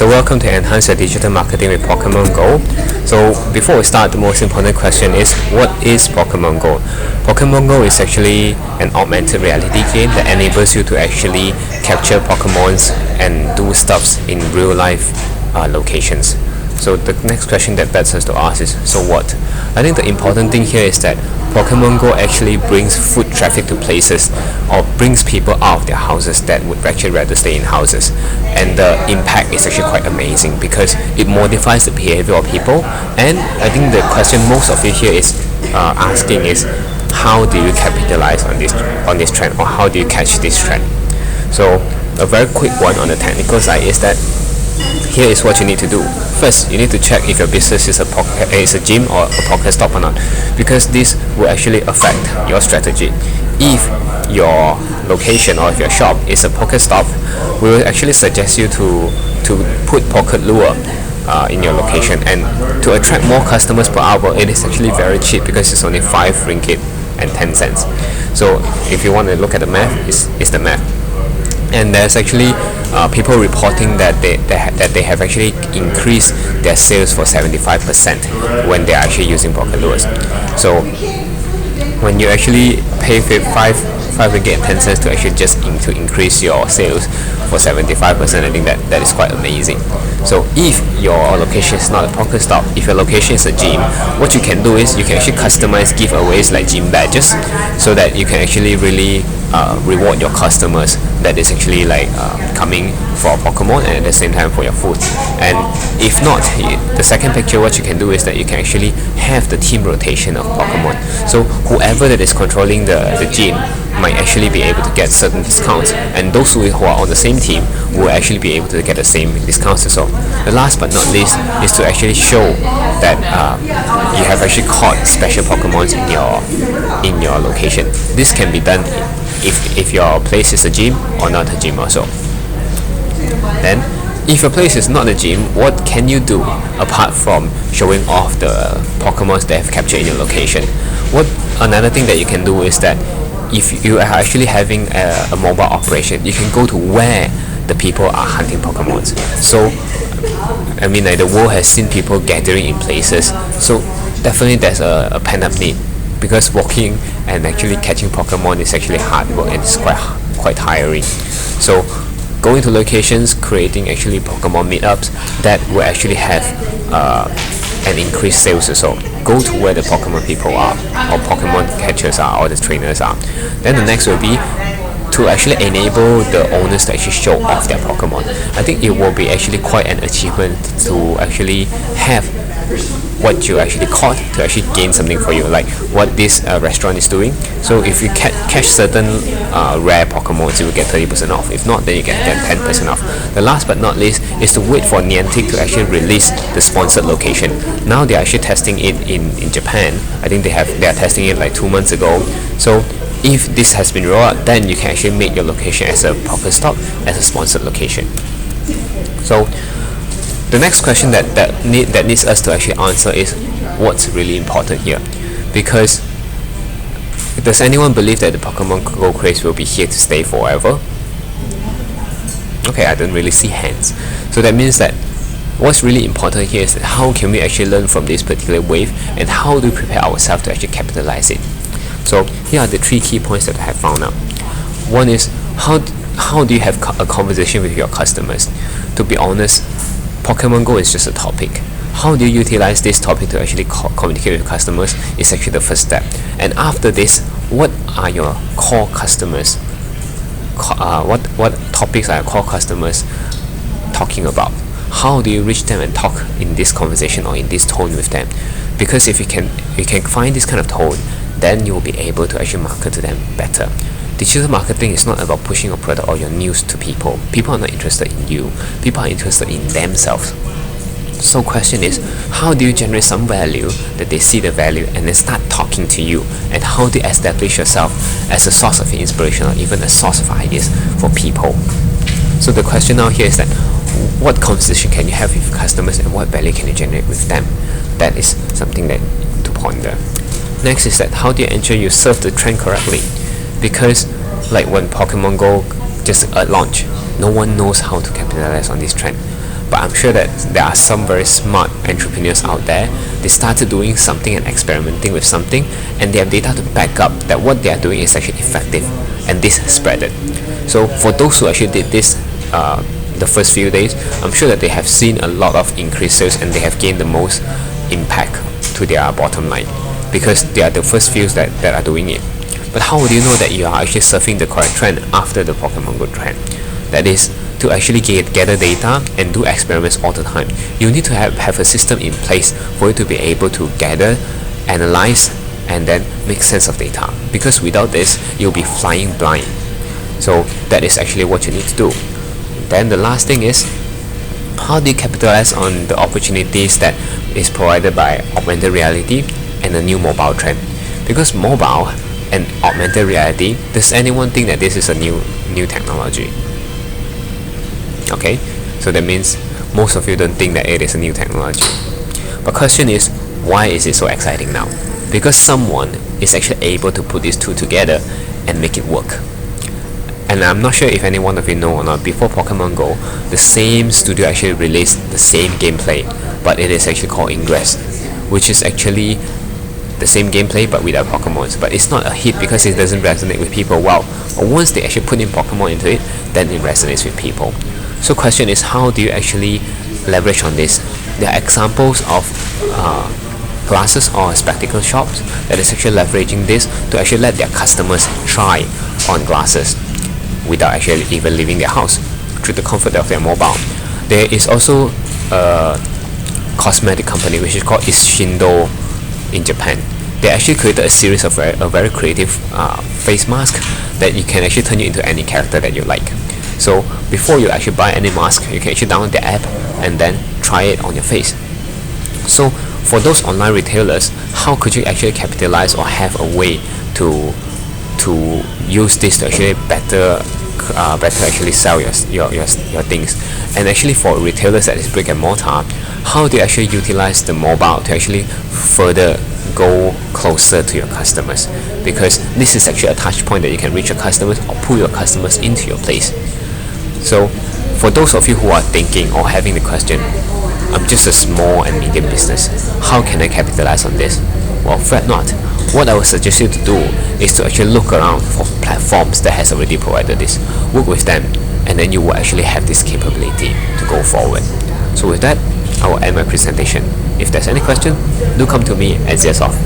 So welcome to Enhance Your Digital Marketing with Pokemon Go. So before we start, the most important question is, what is Pokemon Go? Pokemon Go is actually an augmented reality game that enables you to actually capture Pokemons and do stuffs in real life locations. So the next question that begs us to ask is, so what? I think the important thing here is that Pokemon Go actually brings foot traffic to places, or brings people out of their houses that would actually rather stay in houses. And the impact is actually quite amazing because it modifies the behavior of people. And I think the question most of you here is asking is, how do you capitalize on this trend, or how do you catch this trend? So a very quick one on the technical side is that here is what you need to do. First, you need to check if your business is a gym or a Pokestop or not, because this will actually affect your strategy. If your location or if your shop is a Pokestop, we will actually suggest you to put Pocket Lure in your location, and to attract more customers per hour, it is actually very cheap because it's only 5 ringgit and 10 cents. So if you want to look at the math, it's the math. And there's actually people reporting that they have actually increased their sales for 75% when they're actually using Pocket Lures. So when you actually pay 5 ringgit and 10 cents to actually just to increase your sales for 75%, I think that is quite amazing. So if your location is not a Pokestop, if your location is a gym, what you can do is you can actually customize giveaways like gym badges, so that you can actually really reward your customers that is actually like coming for Pokemon and at the same time for your food. And if not, the second picture, what you can do is that you can actually have the team rotation of Pokemon. So whoever that is controlling the gym might actually be able to get certain discounts, and those who are on the same team will actually be able to get the same discounts as well. The last but not least is to actually show that you have actually caught special Pokemons in your location. This can be done if your place is a gym or not a gym also. Then if your place is not a gym, what can you do apart from showing off the Pokemons that have captured in your location? Another thing that you can do is that if you are actually having a mobile operation, you can go to where the people are hunting Pokemons. So I mean, like, the world has seen people gathering in places, so definitely there's a pent-up need, because walking and actually catching Pokemon is actually hard work and it's quite tiring. So going to locations, creating actually Pokemon meetups that will actually have an increased sales as well. Go to where the Pokemon people are, or Pokemon catchers are, or the trainers are. Then the next will be to actually enable the owners to actually show off their Pokemon. I think it will be actually quite an achievement to actually have what you actually caught to actually gain something for you, like what this restaurant is doing. So if you catch certain rare Pokemons, you will get 30% off. If not, then you get 10% off. The last but not least is to wait for Niantic to actually release the sponsored location. Now they are actually testing it in Japan. I think they are testing it like 2 months ago. So if this has been rolled out, then you can actually make your location as a Pokestop, as a sponsored location. So the next question that needs us to actually answer is, what's really important here? Because does anyone believe that the Pokemon Go craze will be here to stay forever? Okay, I don't really see hands. So that means that what's really important here is that how can we actually learn from this particular wave, and how do we prepare ourselves to actually capitalize it? So here are the 3 key points that I have found out. One is, how do you have a conversation with your customers? To be honest, Pokemon Go is just a topic. How do you utilize this topic to actually communicate with customers is actually the first step. And after this, what are your core customers? What topics are your core customers talking about? How do you reach them and talk in this conversation or in this tone with them? Because if you can find this kind of tone, then you will be able to actually market to them better. Digital marketing is not about pushing your product or your news to people. People are not interested in you. People are interested in themselves. So question is, how do you generate some value that they see the value and then start talking to you? And how do you establish yourself as a source of inspiration or even a source of ideas for people? So the question now here is that, what conversation can you have with customers and what value can you generate with them? That is something that to ponder. Next is that, how do you ensure you serve the trend correctly? Because like when Pokemon Go just launched, no one knows how to capitalize on this trend. But I'm sure that there are some very smart entrepreneurs out there. They started doing something and experimenting with something, and they have data to back up that what they are doing is actually effective, and this spread it. So for those who actually did this the first few days, I'm sure that they have seen a lot of increased sales, and they have gained the most impact to their bottom line, because they are the first few that are doing it. But how would you know that you are actually surfing the correct trend after the Pokemon Go trend? That is, to actually gather data and do experiments all the time. You need to have a system in place for you to be able to gather, analyze, and then make sense of data. Because without this, you'll be flying blind. So that is actually what you need to do. Then the last thing is, how do you capitalize on the opportunities that is provided by augmented reality and the new mobile trend? Because mobile and augmented reality, does anyone think that this is a new technology? Okay, so that means most of you don't think that it is a new technology. But question is, why is it so exciting now? Because someone is actually able to put these two together and make it work. And I'm not sure if any one of you know or not, before Pokemon Go, the same studio actually released the same gameplay, but it is actually called Ingress, which is actually the same gameplay but without Pokemons. But it's not a hit because it doesn't resonate with people well. But once they actually put in Pokemon into it, then it resonates with people. So question is, how do you actually leverage on this? There are examples of glasses or spectacle shops that is actually leveraging this to actually let their customers try on glasses without actually even leaving their house, through the comfort of their mobile. There is also a cosmetic company which is called Ishindo in Japan. They actually created a series of a very creative face mask that you can actually turn you into any character that you like. So before you actually buy any mask, you can actually download the app and then try it on your face. So for those online retailers, how could you actually capitalize or have a way to use this to actually better actually sell your things? And actually for retailers that is brick and mortar, how do you actually utilize the mobile to actually further go closer to your customers? Because this is actually a touch point that you can reach your customers or pull your customers into your place. So for those of you who are thinking or having the question, I'm just a small and medium business, how can I capitalize on this? Well, fret not. What I would suggest you to do is to actually look around for platforms that has already provided this. Work with them, and then you will actually have this capability to go forward. So with that, I will end my presentation. If there's any question, do come to me at ZSoft.